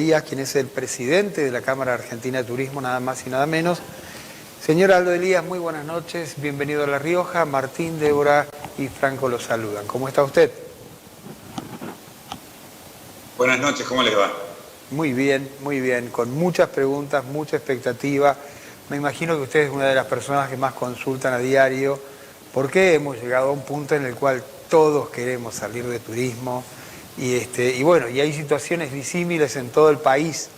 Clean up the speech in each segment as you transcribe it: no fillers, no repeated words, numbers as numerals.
Elías, quien es el presidente de la Cámara Argentina de Turismo, nada más y nada menos. Señor Aldo Elías, muy buenas noches, bienvenido a La Rioja. Martín, Débora y Franco lo saludan. ¿Cómo está usted? Buenas noches, ¿cómo les va? Muy bien, con muchas preguntas, mucha expectativa. Me imagino que usted es una de las personas que más consultan a diario, porque hemos llegado a un punto en el cual todos queremos salir de turismo y bueno, y hay situaciones disímiles en todo el país,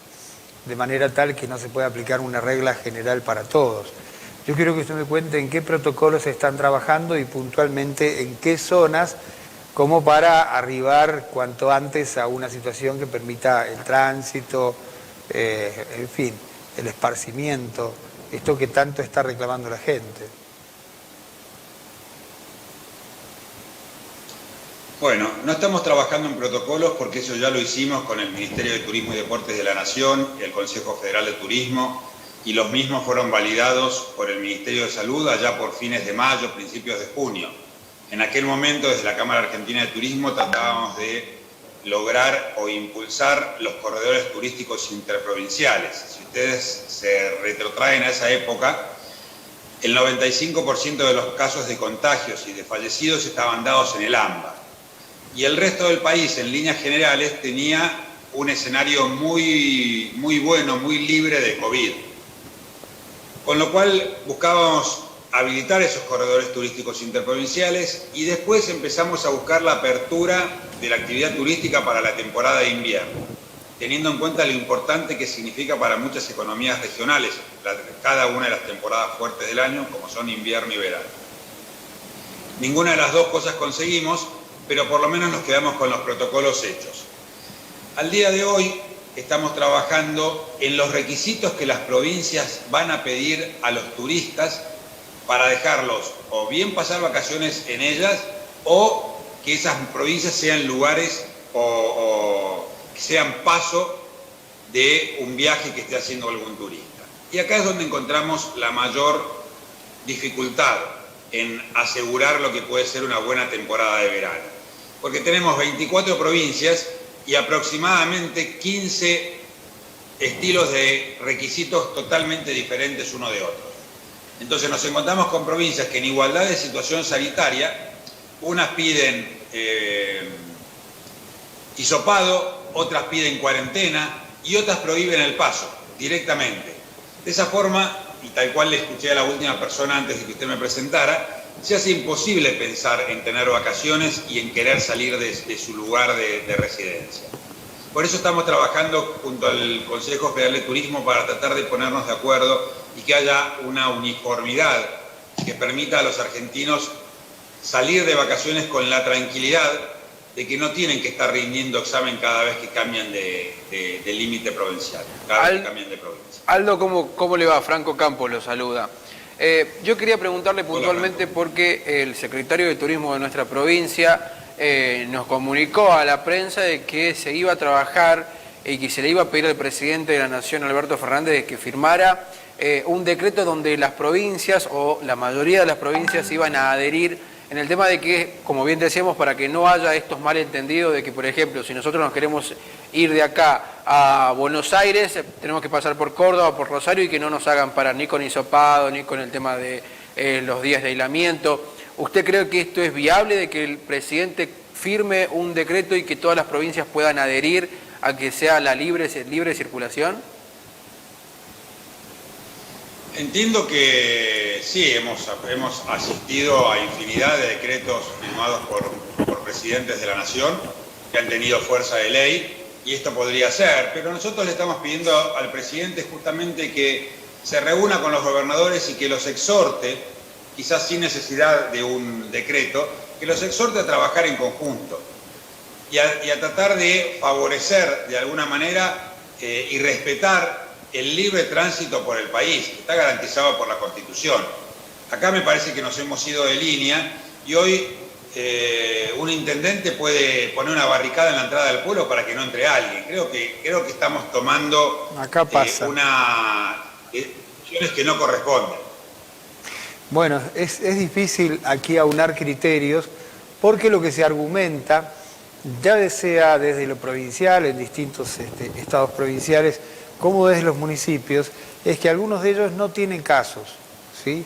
de manera tal que no se puede aplicar una regla general para todos. Yo quiero que usted me cuente en qué protocolos están trabajando y puntualmente en qué zonas, como para arribar cuanto antes a una situación que permita el tránsito, en fin, el esparcimiento, esto que tanto está reclamando la gente. Bueno, no estamos trabajando en protocolos porque eso ya lo hicimos con el Ministerio de Turismo y Deportes de la Nación y el Consejo Federal de Turismo, y los mismos fueron validados por el Ministerio de Salud allá por fines de mayo, principios de junio. En aquel momento, desde la Cámara Argentina de Turismo, tratábamos de lograr o impulsar los corredores turísticos interprovinciales. Si ustedes se retrotraen a esa época, el 95% de los casos de contagios y de fallecidos estaban dados en el AMBA. Y el resto del país, en líneas generales, tenía un escenario muy bueno, muy libre de COVID. Con lo cual buscábamos habilitar esos corredores turísticos interprovinciales y después empezamos a buscar la apertura de la actividad turística para la temporada de invierno, teniendo en cuenta lo importante que significa para muchas economías regionales cada una de las temporadas fuertes del año, como son invierno y verano. Ninguna de las dos cosas conseguimos, pero por lo menos nos quedamos con los protocolos hechos. Al día de hoy estamos trabajando en los requisitos que las provincias van a pedir a los turistas para dejarlos o bien pasar vacaciones en ellas, o que esas provincias sean lugares o que sean paso de un viaje que esté haciendo algún turista. Y acá es donde encontramos la mayor dificultad en asegurar lo que puede ser una buena temporada de verano. Porque tenemos 24 provincias y aproximadamente 15 estilos de requisitos totalmente diferentes uno de otro. Entonces nos encontramos con provincias que en igualdad de situación sanitaria, unas piden hisopado, otras piden cuarentena y otras prohíben el paso directamente. De esa forma, y tal cual le escuché a la última persona antes de que usted me presentara, se hace imposible pensar en tener vacaciones y en querer salir de su lugar de residencia. Por eso estamos trabajando junto al Consejo Federal de Turismo para tratar de ponernos de acuerdo y que haya una uniformidad que permita a los argentinos salir de vacaciones con la tranquilidad de que no tienen que estar rindiendo examen cada vez que cambian de límite provincial, cada vez que cambian de provincia. Aldo, ¿cómo le va? Franco Campos lo saluda. Yo quería preguntarle puntualmente porque el secretario de Turismo de nuestra provincia nos comunicó a la prensa de que se iba a trabajar y que se le iba a pedir al presidente de la Nación, Alberto Fernández, de que firmara un decreto donde las provincias o la mayoría de las provincias iban a adherir en el tema de que, como bien decíamos, para que no haya estos malentendidos de que, por ejemplo, si nosotros nos queremos ir de acá a Buenos Aires, tenemos que pasar por Córdoba, por Rosario, y que no nos hagan parar ni con hisopado, ni con el tema de los días de aislamiento. ¿Usted cree que esto es viable, de que el presidente firme un decreto y que todas las provincias puedan adherir a que sea la libre circulación? Entiendo que sí, hemos asistido a infinidad de decretos firmados por presidentes de la Nación que han tenido fuerza de ley, y esto podría ser, pero nosotros le estamos pidiendo al presidente justamente que se reúna con los gobernadores y que los exhorte, quizás sin necesidad de un decreto, que los exhorte a trabajar en conjunto y a tratar de favorecer de alguna manera y respetar el libre tránsito por el país, que está garantizado por la Constitución. Acá me parece que nos hemos ido de línea y hoy un intendente puede poner una barricada en la entrada del pueblo para que no entre alguien. Creo que estamos tomando decisiones que no corresponden. Bueno, es difícil aquí aunar criterios porque lo que se argumenta ya sea desde lo provincial, en distintos estados provinciales, como desde los municipios, es que algunos de ellos no tienen casos, ¿sí?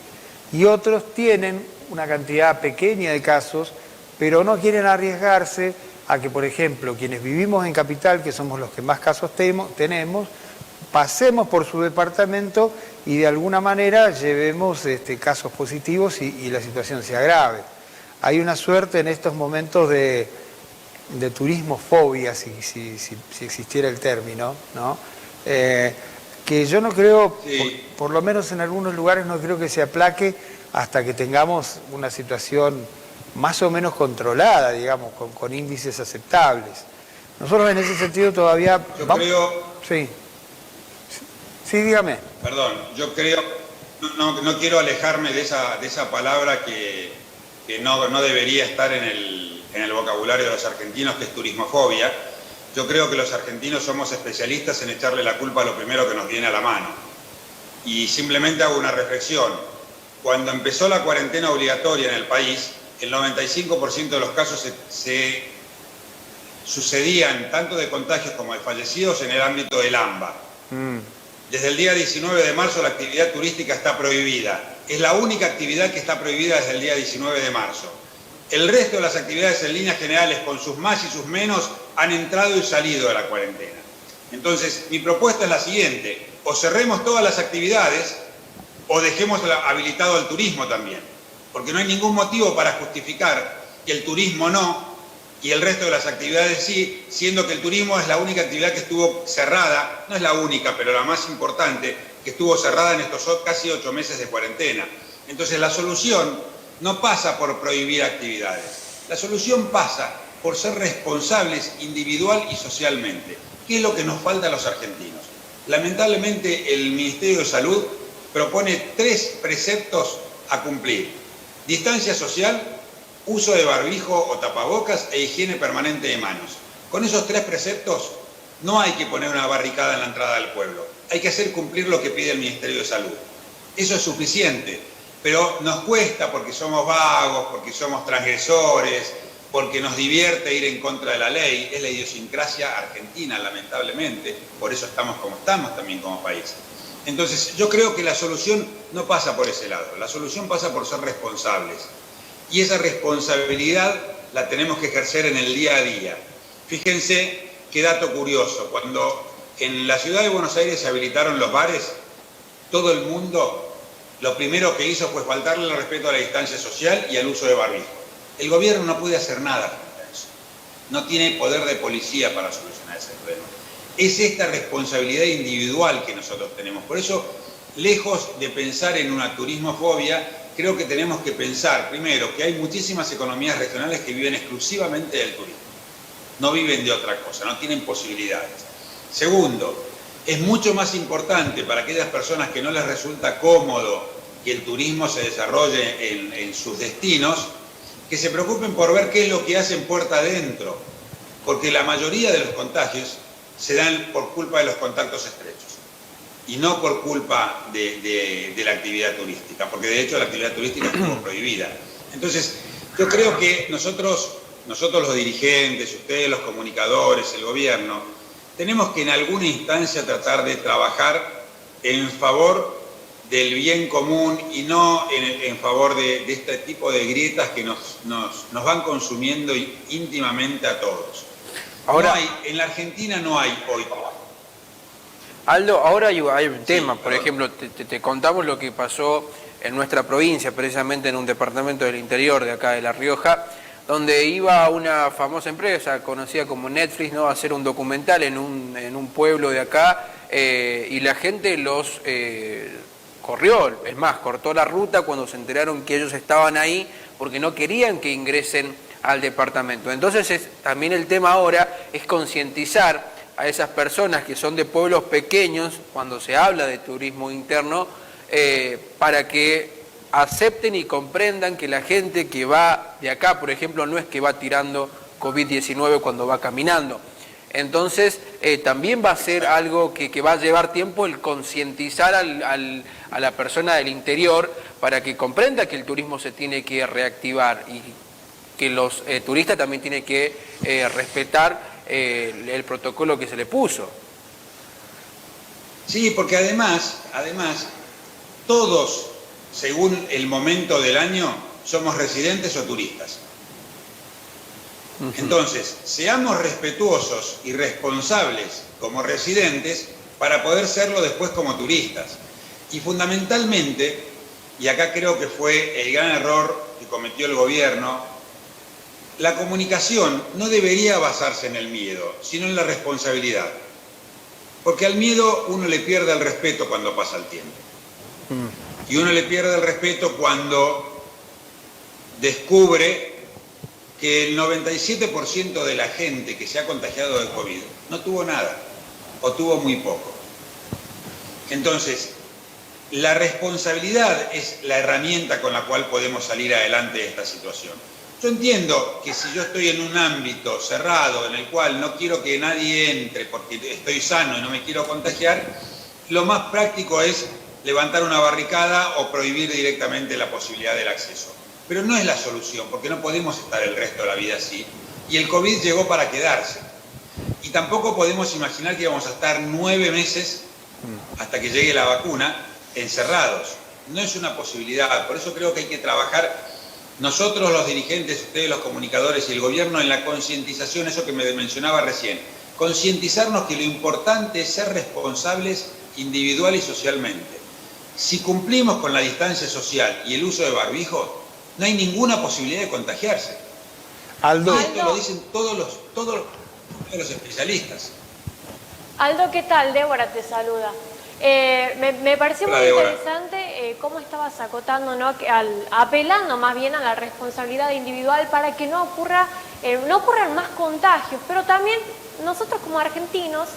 Y otros tienen una cantidad pequeña de casos, pero no quieren arriesgarse a que, por ejemplo, quienes vivimos en Capital, que somos los que más casos tenemos, pasemos por su departamento y de alguna manera llevemos casos positivos y la situación se agrave. Hay una suerte en estos momentos de turismofobia, si existiera el término, ¿no? Que yo no creo, Sí. por lo menos en algunos lugares, no creo que se aplaque hasta que tengamos una situación más o menos controlada, digamos, con índices aceptables. Nosotros en ese sentido todavía... Yo creo... Sí. Sí, dígame. Perdón, yo creo, no quiero alejarme de esa palabra que no debería estar en el vocabulario de los argentinos, que es turismofobia. Yo creo que los argentinos somos especialistas en echarle la culpa a lo primero que nos viene a la mano. Y simplemente hago una reflexión. Cuando empezó la cuarentena obligatoria en el país, el 95% de los casos se sucedían tanto de contagios como de fallecidos en el ámbito del AMBA. Desde el día 19 de marzo la actividad turística está prohibida. Es la única actividad que está prohibida desde el día 19 de marzo. El resto de las actividades en líneas generales, con sus más y sus menos, han entrado y salido de la cuarentena. Entonces, mi propuesta es la siguiente: o cerremos todas las actividades o dejemos habilitado el turismo también. Porque no hay ningún motivo para justificar que el turismo no y el resto de las actividades sí, siendo que el turismo es la única actividad que estuvo cerrada, no es la única, pero la más importante, que estuvo cerrada en estos casi 8 meses de cuarentena. Entonces la solución no pasa por prohibir actividades, la solución pasa por ser responsables individual y socialmente. ¿Qué es lo que nos falta a los argentinos? Lamentablemente el Ministerio de Salud propone 3 preceptos a cumplir: distancia social, uso de barbijo o tapabocas e higiene permanente de manos. Con esos 3 preceptos no hay que poner una barricada en la entrada del pueblo, hay que hacer cumplir lo que pide el Ministerio de Salud. Eso es suficiente, pero nos cuesta porque somos vagos, porque somos transgresores, porque nos divierte ir en contra de la ley. Es la idiosincrasia argentina, lamentablemente, por eso estamos como estamos también como país. Entonces yo creo que la solución no pasa por ese lado, la solución pasa por ser responsables. Y esa responsabilidad la tenemos que ejercer en el día a día. Fíjense qué dato curioso: cuando en la ciudad de Buenos Aires se habilitaron los bares, todo el mundo lo primero que hizo fue faltarle el respeto a la distancia social y al uso de barbijo. El gobierno no puede hacer nada frente a eso. No tiene poder de policía para solucionar ese problema. Es esta responsabilidad individual que nosotros tenemos. Por eso, lejos de pensar en una turismofobia, creo que tenemos que pensar, primero, que hay muchísimas economías regionales que viven exclusivamente del turismo. No viven de otra cosa, no tienen posibilidades. Segundo, es mucho más importante para aquellas personas que no les resulta cómodo que el turismo se desarrolle en sus destinos, que se preocupen por ver qué es lo que hacen puerta adentro, porque la mayoría de los contagios se dan por culpa de los contactos estrechos y no por culpa de la actividad turística, porque de hecho la actividad turística estuvo prohibida. Entonces, yo creo que nosotros los dirigentes, ustedes los comunicadores, el gobierno, tenemos que en alguna instancia tratar de trabajar en favor del bien común y no en favor de este tipo de grietas que nos van consumiendo íntimamente a todos. Ahora, en la Argentina no hay hoy. Aldo, ahora hay un tema, por ejemplo, te contamos lo que pasó en nuestra provincia, precisamente en un departamento del interior de acá de La Rioja, donde iba una famosa empresa conocida como Netflix, ¿no?, a hacer un documental en un pueblo de acá, y la gente los corrió, es más, cortó la ruta cuando se enteraron que ellos estaban ahí, porque no querían que ingresen al departamento. Entonces también el tema ahora es concientizar a esas personas que son de pueblos pequeños, cuando se habla de turismo interno, para que acepten y comprendan que la gente que va de acá, por ejemplo, no es que va tirando COVID-19 cuando va caminando. Entonces, también va a ser algo que va a llevar tiempo el concientizar a la persona del interior para que comprenda que el turismo se tiene que reactivar. Y que los turistas también tienen que respetar el protocolo que se le puso. Sí, porque además, todos, según el momento del año, somos residentes o turistas. Entonces, seamos respetuosos y responsables como residentes para poder serlo después como turistas. Y fundamentalmente, y acá creo que fue el gran error que cometió el gobierno, la comunicación no debería basarse en el miedo, sino en la responsabilidad. Porque al miedo uno le pierde el respeto cuando pasa el tiempo. Y uno le pierde el respeto cuando descubre que el 97% de la gente que se ha contagiado de COVID no tuvo nada, o tuvo muy poco. Entonces, la responsabilidad es la herramienta con la cual podemos salir adelante de esta situación. Yo entiendo que si yo estoy en un ámbito cerrado en el cual no quiero que nadie entre porque estoy sano y no me quiero contagiar, lo más práctico es levantar una barricada o prohibir directamente la posibilidad del acceso. Pero no es la solución, porque no podemos estar el resto de la vida así. Y el COVID llegó para quedarse. Y tampoco podemos imaginar que íbamos a estar 9 meses hasta que llegue la vacuna encerrados. No es una posibilidad. Por eso creo que hay que trabajar nosotros los dirigentes, ustedes los comunicadores y el gobierno en la concientización, eso que me mencionaba recién. Concientizarnos que lo importante es ser responsables individual y socialmente. Si cumplimos con la distancia social y el uso de barbijos, no hay ninguna posibilidad de contagiarse. Aldo. Esto lo dicen todos los especialistas. Aldo, ¿qué tal? Débora te saluda. Me pareció muy interesante cómo estabas acotando, ¿no? Apelando más bien a la responsabilidad individual para que no ocurran más contagios, pero también nosotros como argentinos,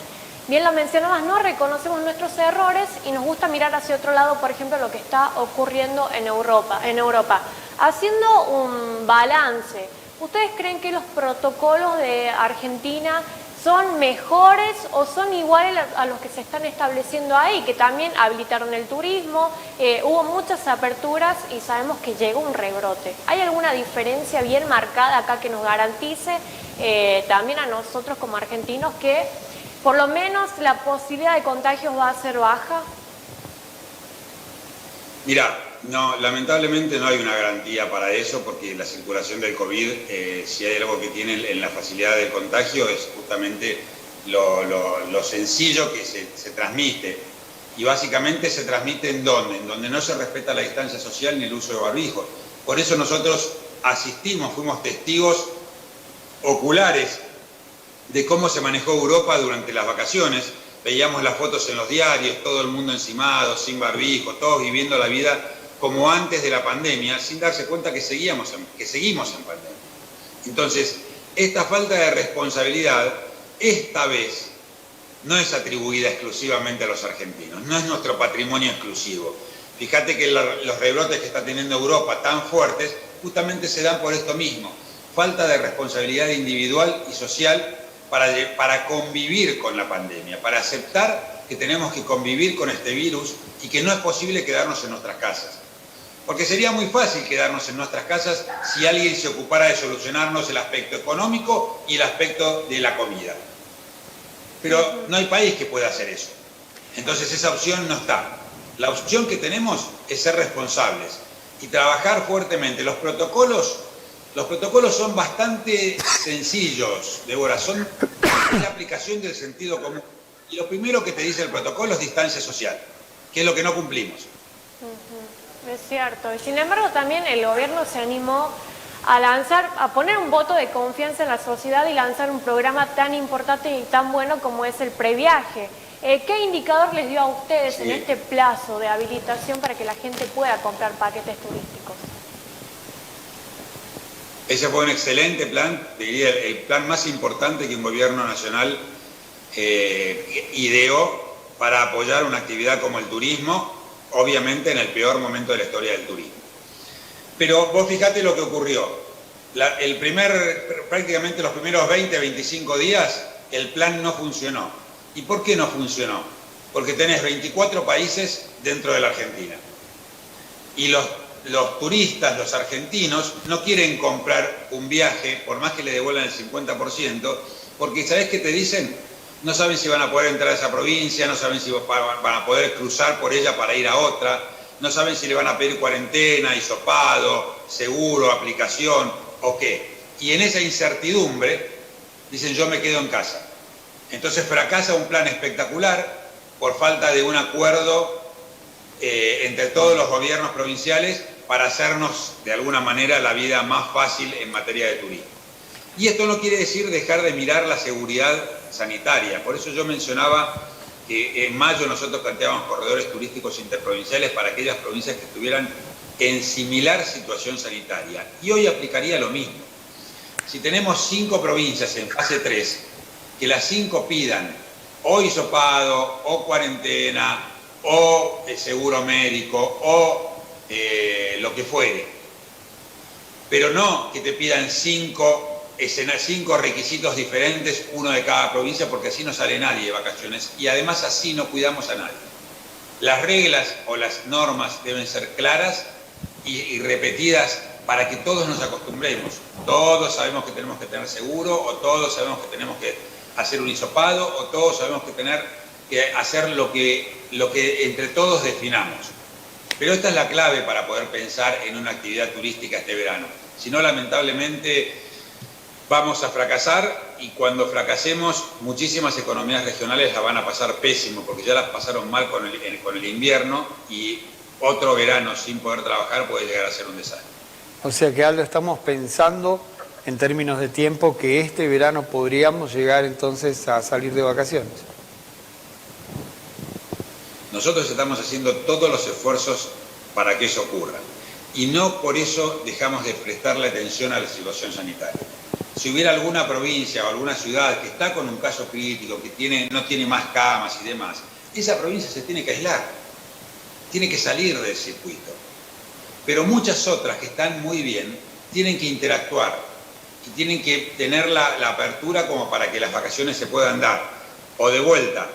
bien lo mencionabas, no reconocemos nuestros errores y nos gusta mirar hacia otro lado, por ejemplo, lo que está ocurriendo en Europa. Haciendo un balance, ¿ustedes creen que los protocolos de Argentina son mejores o son iguales a los que se están estableciendo ahí, que también habilitaron el turismo, hubo muchas aperturas y sabemos que llegó un rebrote? ¿Hay alguna diferencia bien marcada acá que nos garantice también a nosotros como argentinos que por lo menos la posibilidad de contagios va a ser baja? Mirá, no, lamentablemente no hay una garantía para eso, porque la circulación del COVID, si hay algo que tiene en la facilidad del contagio, es justamente lo sencillo que se transmite. Y básicamente se transmite ¿en dónde? En donde no se respeta la distancia social ni el uso de barbijos. Por eso nosotros fuimos testigos oculares de cómo se manejó Europa durante las vacaciones. Veíamos las fotos en los diarios, todo el mundo encimado, sin barbijo, todos viviendo la vida como antes de la pandemia, sin darse cuenta que seguimos en pandemia. Entonces, esta falta de responsabilidad, esta vez, no es atribuida exclusivamente a los argentinos, no es nuestro patrimonio exclusivo. Fíjate que los rebrotes que está teniendo Europa tan fuertes, justamente se dan por esto mismo, falta de responsabilidad individual y social para convivir con la pandemia, para aceptar que tenemos que convivir con este virus y que no es posible quedarnos en nuestras casas. Porque sería muy fácil quedarnos en nuestras casas si alguien se ocupara de solucionarnos el aspecto económico y el aspecto de la comida. Pero no hay país que pueda hacer eso. Entonces esa opción no está. La opción que tenemos es ser responsables y trabajar fuertemente. Los protocolos son bastante sencillos, Débora, son la aplicación del sentido común. Y lo primero que te dice el protocolo es distancia social, que es lo que no cumplimos. Es cierto. Y sin embargo también el gobierno se animó a poner un voto de confianza en la sociedad y lanzar un programa tan importante y tan bueno como es el previaje. ¿Qué indicador les dio a ustedes en este plazo de habilitación para que la gente pueda comprar paquetes turísticos? Ese fue un excelente plan, diría el plan más importante que un gobierno nacional ideó para apoyar una actividad como el turismo, obviamente en el peor momento de la historia del turismo. Pero vos fijate lo que ocurrió. Prácticamente los primeros 20, 25 días, el plan no funcionó. ¿Y por qué no funcionó? Porque tenés 24 países dentro de la Argentina. Y los turistas, los argentinos, no quieren comprar un viaje, por más que le devuelvan el 50%, porque ¿sabés qué te dicen? No saben si van a poder entrar a esa provincia, no saben si van a poder cruzar por ella para ir a otra, no saben si le van a pedir cuarentena, hisopado, seguro, aplicación o qué. Y en esa incertidumbre dicen yo me quedo en casa. Entonces fracasa un plan espectacular por falta de un acuerdo entre todos los gobiernos provinciales para hacernos de alguna manera la vida más fácil en materia de turismo. Y esto no quiere decir dejar de mirar la seguridad sanitaria. Por eso yo mencionaba que en mayo nosotros planteábamos corredores turísticos interprovinciales para aquellas provincias que estuvieran en similar situación sanitaria. Y hoy aplicaría lo mismo. Si tenemos 5 provincias en fase 3, que las 5 pidan o hisopado, o cuarentena, o seguro médico, o lo que fuere. Pero no que te pidan 5 requisitos diferentes, uno de cada provincia, porque así no sale nadie de vacaciones y además así no cuidamos a nadie. Las reglas o las normas deben ser claras y repetidas para que todos nos acostumbremos. Todos sabemos que tenemos que tener seguro, o todos sabemos que tenemos que hacer un hisopado, o todos sabemos que tener que hacer lo que entre todos definamos. Pero esta es la clave para poder pensar en una actividad turística este verano. Si no, lamentablemente vamos a fracasar, y cuando fracasemos muchísimas economías regionales la van a pasar pésimo, porque ya las pasaron mal con el invierno, y otro verano sin poder trabajar puede llegar a ser un desastre. O sea que, Aldo, estamos pensando en términos de tiempo que este verano podríamos llegar entonces a salir de vacaciones. Nosotros estamos haciendo todos los esfuerzos para que eso ocurra, y no por eso dejamos de prestarle atención a la situación sanitaria. Si hubiera alguna provincia o alguna ciudad que está con un caso crítico, que no tiene más camas y demás, esa provincia se tiene que aislar, tiene que salir del circuito. Pero muchas otras que están muy bien tienen que interactuar y tienen que tener la apertura como para que las vacaciones se puedan dar. O de vuelta,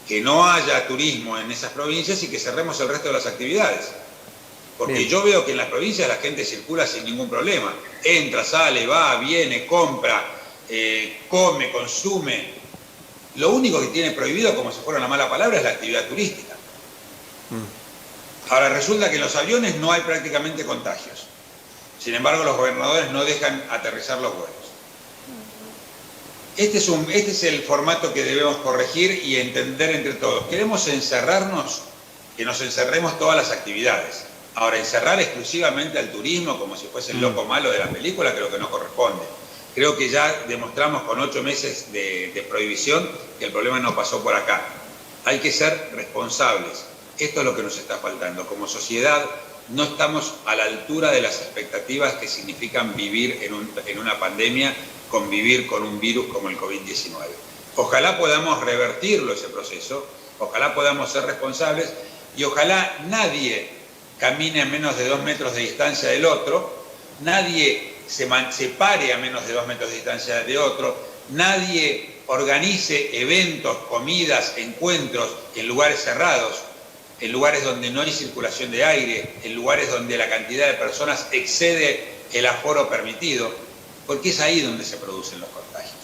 que no haya turismo en esas provincias y que cerremos el resto de las actividades. Porque bien, yo veo que en las provincias la gente circula sin ningún problema. Entra, sale, va, viene, compra, come, consume. Lo único que tiene prohibido, como si fuera una mala palabra, es la actividad turística. Ahora resulta que en los aviones no hay prácticamente contagios. Sin embargo, los gobernadores no dejan aterrizar los vuelos. Este es el formato que debemos corregir y entender entre todos. Queremos encerrarnos, que nos encerremos todas las actividades. Ahora, encerrar exclusivamente al turismo como si fuese el loco malo de la película, creo que no corresponde. Creo que ya demostramos con 8 meses de prohibición que el problema no pasó por acá. Hay que ser responsables. Esto es lo que nos está faltando. Como sociedad no estamos a la altura de las expectativas que significan vivir en una pandemia, convivir con un virus como el COVID-19. Ojalá podamos revertirlo ese proceso, ojalá podamos ser responsables y ojalá nadie camine a menos de 2 metros de distancia del otro, nadie se pare a menos de 2 metros de distancia de otro, nadie organice eventos, comidas, encuentros en lugares cerrados, en lugares donde no hay circulación de aire, en lugares donde la cantidad de personas excede el aforo permitido, porque es ahí donde se producen los contagios.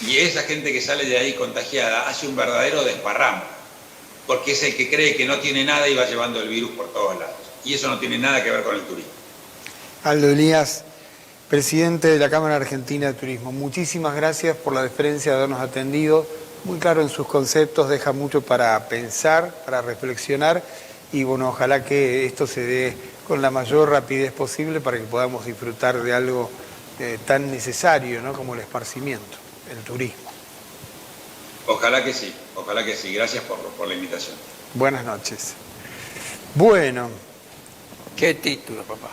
Y esa gente que sale de ahí contagiada hace un verdadero desparramo, porque es el que cree que no tiene nada y va llevando el virus por todos lados. Y eso no tiene nada que ver con el turismo. Aldo Elías, presidente de la Cámara Argentina de Turismo, muchísimas gracias por la deferencia de habernos atendido. Muy claro en sus conceptos, deja mucho para pensar, para reflexionar, y bueno, ojalá que esto se dé con la mayor rapidez posible para que podamos disfrutar de algo tan necesario, ¿no?, como el esparcimiento, el turismo. Ojalá que sí. Gracias por la invitación. Buenas noches. Bueno. ¿Qué título, papá?